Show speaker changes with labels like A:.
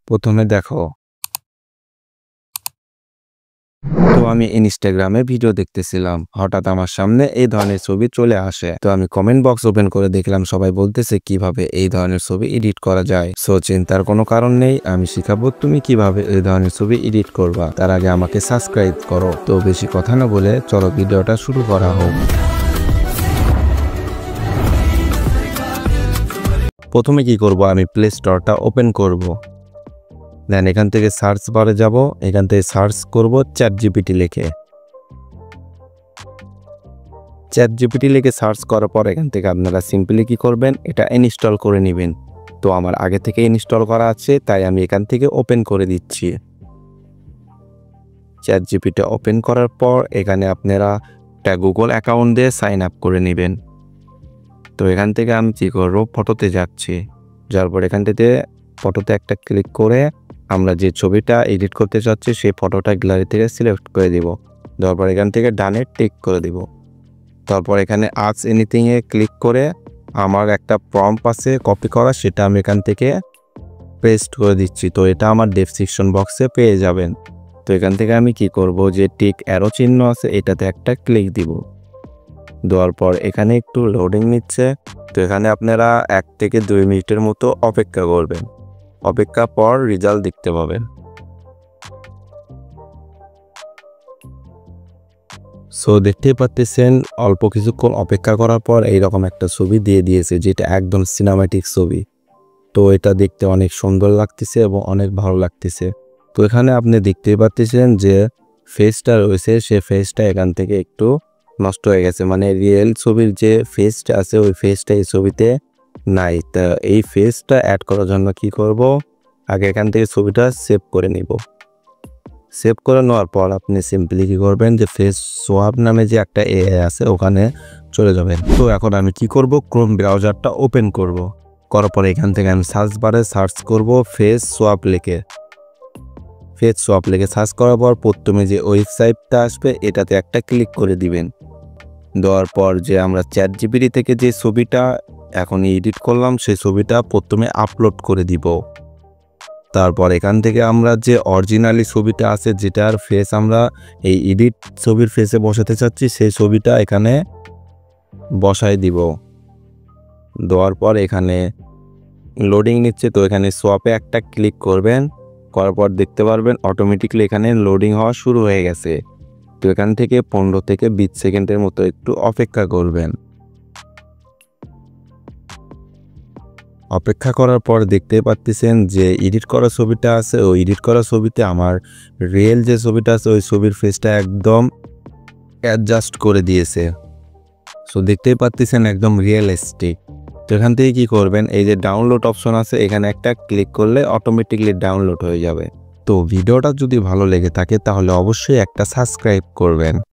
A: প্রথমে দেখো, তো আমি ইনস্টাগ্রামে ভিডিও দেখতেছিলাম, হঠাৎ আমার সামনে এই ধরনের ছবি চলে আসে। তো আমি কমেন্ট বক্স ওপেন করে দেখলাম সবাই বলতেছে কিভাবে এই ধরনের ছবি এডিট করা যায়। সো চিন্তার কোনো কারণ নেই, আমি শিখাবো তুমি কিভাবে এই ধরনের ছবি এডিট করবা। তার আগে আমাকে সাবস্ক্রাইব করো। তো বেশি কথা না বলে চলো ভিডিওটা শুরু করা হোক। প্রথমে কি করব, আমি প্লে স্টোরটা ওপেন করব। দেন এখান থেকে সার্চ বারে যাব, এখান থেকে সার্চ করব চ্যাটজিপিটি লিখে। চ্যাটজিপিটি লিখে সার্চ করার পর এখান থেকে আপনারা সিম্পলি কি করবেন, এটা ইনস্টল করে নেবেন। তো আমার আগে থেকে ইনস্টল করা আছে, তাই আমি এখান থেকে ওপেন করে দিচ্ছি। চ্যাটজিপিটি ওপেন করার পর এখানে আপনারা একটা গুগল অ্যাকাউন্ট দিয়ে সাইন আপ করে নেবেন। তো এখান থেকে আমি কী করবো, ফটোতে যাচ্ছি। যাওয়ার পর এখান থেকে ফটোতে একটা ক্লিক করে আমরা যে ছবিটা এডিট করতে চাচ্ছি সেই ফটোটা গ্যালারি থেকে সিলেক্ট করে দিব। দেওয়ার পর এখান থেকে ডানে টিক করে দিব। তারপর এখানে আস্ক এনিথিংয়ে ক্লিক করে আমার একটা প্রম্পট আছে কপি করা, সেটা আমি এখান থেকে পেস্ট করে দিচ্ছি। তো এটা আমার ডেসক্রিপশন বক্সে পেয়ে যাবেন। তো এখান থেকে আমি কি করব, যে টিক অ্যারো চিহ্ন আছে এটাতে একটা ক্লিক দিব। দেওয়ার পর এখানে একটু লোডিং নিচ্ছে। তো এখানে আপনারা 1 থেকে 2 মিনিটের মতো অপেক্ষা করবেন। অপেক্ষা পর রেজাল্ট দেখতে পাবেন। সো দেখতেই পাচ্ছেন অল্প কিছুক্ষণ অপেক্ষা করার পর এইরকম একটা ছবি দিয়ে দিয়েছে, যেটা একদম সিনেম্যাটিক ছবি। তো এটা দেখতে অনেক সুন্দর লাগতেছে এবং অনেক ভালো লাগতেছে। তো এখানে আপনি দেখতেই পাচ্ছেন যে ফেসটা রয়েছে, সে ফেসটা এখান থেকে একটু নষ্ট হয়ে গেছে, মানে রিয়েল ছবির যে ফেসটা আছে ওই ফেসটা এই ছবিতে নাই। তা এই ফেসটা অ্যাড করার জন্য কি করব, আগে এখান থেকে ছবিটা সেভ করে নিব। সেভ করে নেওয়ার পর আপনি সিম্পলি কী করবেন, যে ফেস সোয়াপ নামে যে একটা এআই আছে ওখানে চলে যাবেন। তো এখন আমি কি করব, ক্রোম ব্রাউজারটা ওপেন করব। করার পরে এখান থেকে আমি সার্চ বারে সার্চ করব ফেস সোয়াপ লিখে। ফেস সোয়াপ লিখে সার্চ করার পর প্রথমে যে ওয়েবসাইটটা আসবে এটাতে একটা ক্লিক করে দিবেন। দেওয়ার পর যে আমরা চ্যাটজিপিটি থেকে যে ছবিটা এখন এডিট করলাম সেই ছবিটা প্রথমে আপলোড করে দিব। তারপর এখান থেকে আমরা যে অরিজিনালি ছবিটা আছে, যেটার ফেস আমরা এই এডিট ছবির ফেসে বসাতে চাচ্ছি, সেই ছবিটা এখানে বসাই দিব। দেওয়ার পর এখানে লোডিং নিচ্ছে, তো এখানে সোয়াপে একটা ক্লিক করবেন। করার পর দেখতে পারবেন অটোমেটিকলি এখানে লোডিং হওয়া শুরু হয়ে গেছে। তো এখান থেকে 15 থেকে 20 সেকেন্ডের মতো একটু অপেক্ষা করবেন। অপেক্ষা করার পর দেখতে পাচ্ছেন যে এডিট করা ছবিটা আছে, ওই এডিট করা ছবিতে আমার রিয়েল যে ছবিটা আছে ওই ছবির ফেসটা একদম অ্যাডজাস্ট করে দিয়েছে। সো দেখতেই পাচ্ছেন একদম রিয়েলিস্টিক। তো এখান থেকে কি করবেন, এই যে ডাউনলোড অপশন আছে এখানে একটা ক্লিক করলে অটোমেটিকলি ডাউনলোড হয়ে যাবে। তো ভিডিওটা যদি ভালো লেগে থাকে তাহলে অবশ্যই একটা সাবস্ক্রাইব করবেন।